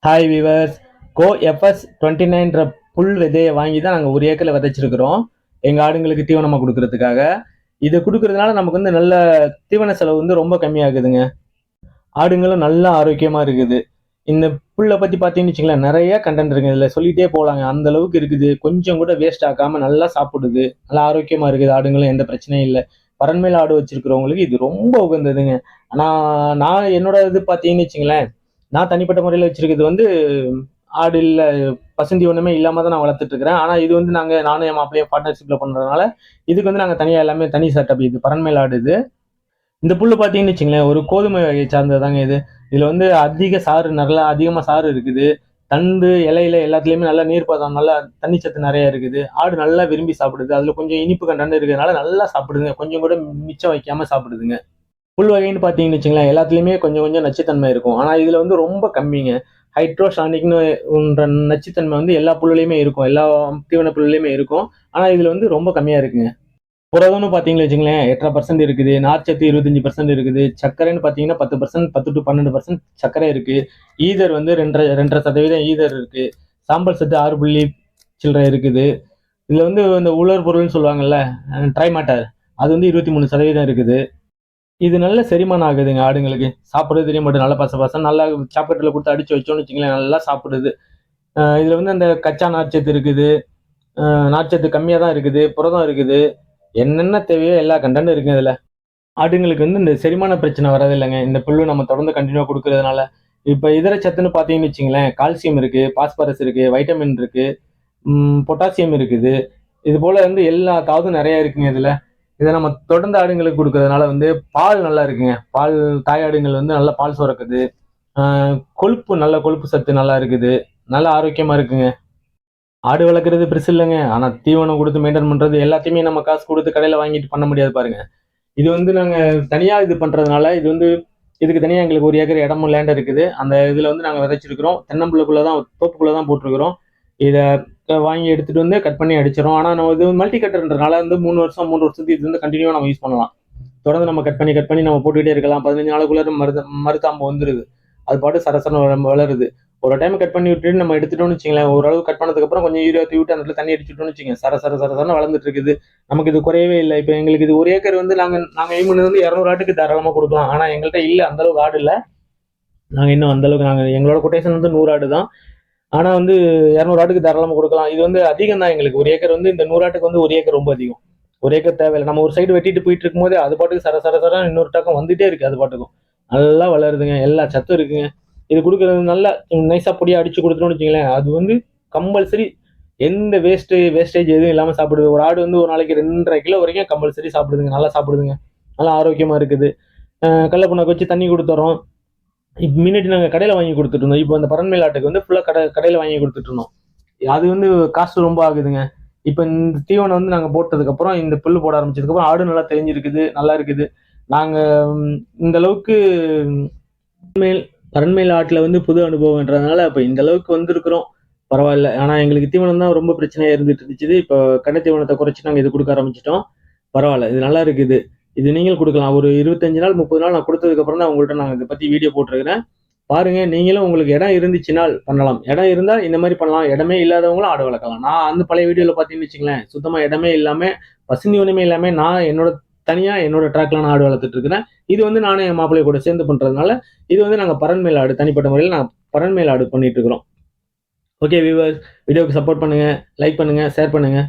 Hi viewers. Co FS 29ன்ற புல் விதையை வாங்கி தான் நாங்கள் ஒரு ஏக்கரில் விதைச்சிருக்கிறோம் எங்கள் ஆடுங்களுக்கு தீவனமாக கொடுக்கறதுக்காக. இது கொடுக்கறதுனால நமக்கு வந்து நல்ல தீவன செலவு வந்து ரொம்ப கம்மியாகுதுங்க. ஆடுங்களும் நல்ல ஆரோக்கியமாக இருக்குது. இந்த புல்லை பற்றி பார்த்தீங்கன்னு வச்சுங்களேன், நிறைய கண்டென்ட் இருக்குங்க. இதில் சொல்லிகிட்டே போகலாங்க, அந்த அளவுக்கு இருக்குது. கொஞ்சம் கூட வேஸ்ட் ஆக்காமல் நல்லா சாப்பிடுது, நல்லா ஆரோக்கியமாக இருக்குது. ஆடுங்களும் எந்த பிரச்சனையும் இல்லை. பரண்மேல் ஆடு வச்சிருக்கிறவங்களுக்கு இது ரொம்ப உகந்ததுங்க. ஆனால் நான் என்னோட இது பார்த்தீங்கன்னு வச்சுங்களேன், நான் தனிப்பட்ட முறையில் வச்சிருக்கிறது வந்து ஆடு இல்லை, பசந்தி ஒன்றுமே இல்லாமல் தான் நான் வளர்த்துட்டு இருக்கிறேன். ஆனால் இது வந்து நானும் என் மாப்பிள்ளையும் பார்ட்னர்ஷிப்பில் பண்ணுறதுனால இதுக்கு வந்து நாங்கள் தனியாக எல்லாமே தனி செட்டப். இது பரண்மேல் ஆடு. இது இந்த புல்லு பார்த்தீங்கன்னு வச்சுங்களேன், ஒரு கோதுமை வகையை சார்ந்ததாங்க இது. இதில் வந்து அதிக சாறு, நல்லா அதிகமாக சாறு இருக்குது. தண்டு இலையில எல்லாத்துலேயுமே நல்லா நீர்ப்பதம், நல்லா தண்ணிச்சத்து நிறைய இருக்குது. ஆடு நல்லா விரும்பி சாப்பிடுது. அதில் கொஞ்சம் இனிப்பு கண்டென்ட் இருக்கிறதுனால நல்லா சாப்பிடுதுங்க. கொஞ்சம் கூட மிச்சம் வைக்காம சாப்பிடுதுங்க. புல் வகைன்னு பார்த்தீங்கன்னு வச்சுங்களேன், எல்லாத்துலேயுமே கொஞ்சம் கொஞ்சம் நச்சுத்தன்மை இருக்கும். ஆனால் இதில் வந்து ரொம்ப கம்மிங்க. ஹைட்ரோசானிக்னு நச்சுத்தன்மை வந்து எல்லா புல்லுலையுமே இருக்கும், எல்லா தீவன புல்லுலையுமே இருக்கும். ஆனால் இதில் வந்து ரொம்ப கம்மியாக இருக்குங்க. புரதம்னு பார்த்தீங்கன்னு வச்சுங்களேன், 8.5% இருக்குது. நார்ச்சத்து 25% இருக்குது. சர்க்கரைன்னு பார்த்தீங்கன்னா 10%, 10 to 12% சர்க்கரை இருக்கு. ஈதர் வந்து 2.5% ஈதர் இருக்கு. சாம்பல் சத்து 6 புள்ளி சில்லறை இருக்குது. இதுல வந்து இந்த உலர் பொருள்னு சொல்லுவாங்கல்ல, ட்ரை மேட்டர், அது வந்து 23% இருக்குது. இது நல்ல செரிமானம் ஆகுதுங்க ஆடுங்களுக்கு. சாப்பிட்றது தெரிய மாட்டேன், நல்லா பச பசங்க நல்லா சாப்பாட்டில் கொடுத்து அடிச்சு வச்சோன்னு வச்சுங்களேன், நல்லா சாப்பிடுது. இதுல வந்து அந்த கச்சா நார்ச்சத்து இருக்குது. நார்ச்சத்து கம்மியாக தான் இருக்குது. புரதம் இருக்குது. என்னென்ன தேவையோ எல்லா கண்டனும் இருக்குங்க இதுல. ஆடுங்களுக்கு வந்து இந்த செரிமான பிரச்சனை வராது இல்லைங்க, இந்த புல்லு நம்ம தொடர்ந்து கண்டினியூவா கொடுக்கறதுனால. இப்ப இதர சத்துன்னு பார்த்தீங்கன்னு வச்சுங்களேன், கால்சியம் இருக்கு, பாஸ்பரஸ் இருக்கு, வைட்டமின் இருக்கு, பொட்டாசியம் இருக்குது. இது போல வந்து எல்லா தாதும் நிறைய இருக்குங்க இதுல. இதை நம்ம தொடர்ந்து ஆடுங்களுக்கு கொடுக்கறதுனால வந்து பால் நல்லா இருக்குங்க. பால், தாயாடுங்கள் வந்து நல்லா பால் சுரக்குது. கொழுப்பு, நல்ல கொழுப்பு சத்து நல்லா இருக்குது. நல்ல ஆரோக்கியமா இருக்குங்க. ஆடு வளர்க்குறது பெருசு இல்லைங்க. ஆனா தீவனம் கொடுத்து மெயின்டைன் பண்றது எல்லாத்தையுமே நம்ம காசு கொடுத்து கடையில வாங்கிட்டு பண்ண முடியாது பாருங்க. இது வந்து நாங்க தனியா இது பண்றதுனால, இது வந்து இதுக்கு தனியா எங்களுக்கு 1 ஏக்கர் இடமும் லேண்ட் இருக்குது. அந்த இதுல வந்து நாங்க விதைச்சிருக்கிறோம். தென்னம்பிள்ளைக்குள்ளதான், தோப்புக்குள்ளதான் போட்டிருக்கிறோம். இத வாங்கி எடுத்துட்டு வந்து கட் பண்ணி அடிச்சிடும். ஆனா நம்ம இது மல்டி கட்டர்ன்றனால வந்து 3 வருஷத்துக்கு இது வந்து கண்டினியூவா நம்ம யூஸ் பண்ணலாம். தொடர்ந்து நம்ம கட் பண்ணி நம்ம போட்டுக்கிட்டே இருக்கலாம். 15 நாளுக்குள்ள மருதாம்பு வந்துருது. அது பாட்டு சரசரன்னு வளருது. ஒரு டைம் கட் பண்ணி விட்டுட்டு நம்ம எடுத்துட்டோம்னு வச்சுங்களேன், ஓரளவு கட் பண்ணதுக்கு அப்புறம் கொஞ்சம் யூரியா தூவி விட்டு அந்த இடத்துல தண்ணி அடிச்சுட்டோம்னு வச்சுங்க, சரசரன்னு வளர்ந்துட்டு இருக்குது. நமக்கு இது குறையவே இல்லை. இப்போ எங்களுக்கு இது 1 ஏக்கர் வந்து நாங்க நாங்க எய்ம் பண்ணது வந்து 200 ஆட்டுக்கு தாராளமா கொடுக்கலாம். ஆனா எங்கள்கிட்ட இல்ல, அந்த அளவுக்கு ஆடு இல்ல. நாங்க இன்னும் அந்த அளவுக்கு, எங்களோட கொட்டேஷன் வந்து 100 ஆடு தான். ஆனா வந்து 200 ஆட்டுக்கு தாராளமா கொடுக்கலாம். இது வந்து அதிகம் தான் எங்களுக்கு. 1 ஏக்கர் வந்து இந்த 100 ஆட்டுக்கு வந்து 1 ஏக்கர் ரொம்ப அதிகம். 1 ஏக்கர் தேவையில்லை. நம்ம ஒரு சைடு வெட்டிட்டு போயிட்டு இருக்கும்போது அது பாட்டுக்கு சர இன்னொரு டக்கம் வந்துட்டே இருக்கு. அது பாட்டுக்கும் நல்லா வளருதுங்க. எல்லா சத்தும் இருக்குங்க. இது கொடுக்கறது நல்லா நைஸா பொடியா அடிச்சு கொடுத்துட்டோம்னு வச்சுங்களேன், அது வந்து கம்பல்சரி எந்த வேஸ்டேஜ் எதுவும் இல்லாம சாப்பிடுது. ஒரு ஆடு வந்து ஒரு நாளைக்கு 2.5 கிலோ வரைக்கும் கம்பல்சரி சாப்பிடுதுங்க. நல்லா சாப்பிடுதுங்க. நல்லா ஆரோக்கியமா இருக்குது. கடல புண்ணாக்கு வச்சு தண்ணி கொடுத்துறோம். முன்னாடி நாங்க கடையில வாங்கி கொடுத்துட்டு இருந்தோம். இப்போ அந்த பரண்மேல் ஆட்டுக்கு வந்து ஃபுல்லா கடையில வாங்கி கொடுத்துட்டு இருந்தோம். அது வந்து காசு ரொம்ப ஆகுதுங்க. இப்ப இந்த தீவனம் வந்து நாங்க போட்டதுக்கு அப்புறம், இந்த புல்லு போட ஆரம்பிச்சதுக்கு அப்புறம் ஆடு நல்லா தெரிஞ்சிருக்குது, நல்லா இருக்குது. நாங்க இந்த அளவுக்கு மேல் பரண்மேல் ஆட்டுல வந்து புது அனுபவம்ன்றதுனால இப்ப இந்த அளவுக்கு வந்திருக்கிறோம். பரவாயில்ல. ஆனா எங்களுக்கு தீவனம் தான் ரொம்ப பிரச்சனையா இருந்துட்டு இருந்துச்சு. இப்போ கடை தீவனத்தை குறைச்சு நாங்க இது கொடுக்க ஆரம்பிச்சிட்டோம். பரவாயில்ல, இது நல்லா இருக்குது. இது நீங்கள் கொடுக்கலாம். ஒரு 25 நாள் 30 நாள் நான் கொடுத்ததுக்கு அப்புறம் தான் உங்கள்கிட்ட நாங்க இதை பத்தி வீடியோ போட்டிருக்கிறேன். பாருங்க, நீங்களும் உங்களுக்கு இடம் இருந்துச்சுனால் பண்ணலாம். இடம் இருந்தா இந்த மாதிரி பண்ணலாம். இடமே இல்லாதவங்களும் ஆடு வளர்க்கலாம். நான் அந்த பழைய வீடியோல பாத்தீங்கன்னு வச்சுங்களேன், சுத்தமா இடமே இல்லாம, பசுமை ஒண்ணுமே இல்லாம நான் தனியா என்னோட ட்ராக்ல நான் ஆடு வளர்த்துட்டு இருக்கிறேன். இது வந்து நானும் என் மாப்பிள்ளை கூட சேர்ந்து பண்றதுனால இது வந்து நாங்க பரண்மேல் ஆடு, தனிப்பட்ட முறையில் நான் பரண்மேல் ஆடு பண்ணிட்டு இருக்கிறோம். ஓகே வியூவர்ஸ், வீடியோக்கு சப்போர்ட் பண்ணுங்க, லைக் பண்ணுங்க, ஷேர் பண்ணுங்க.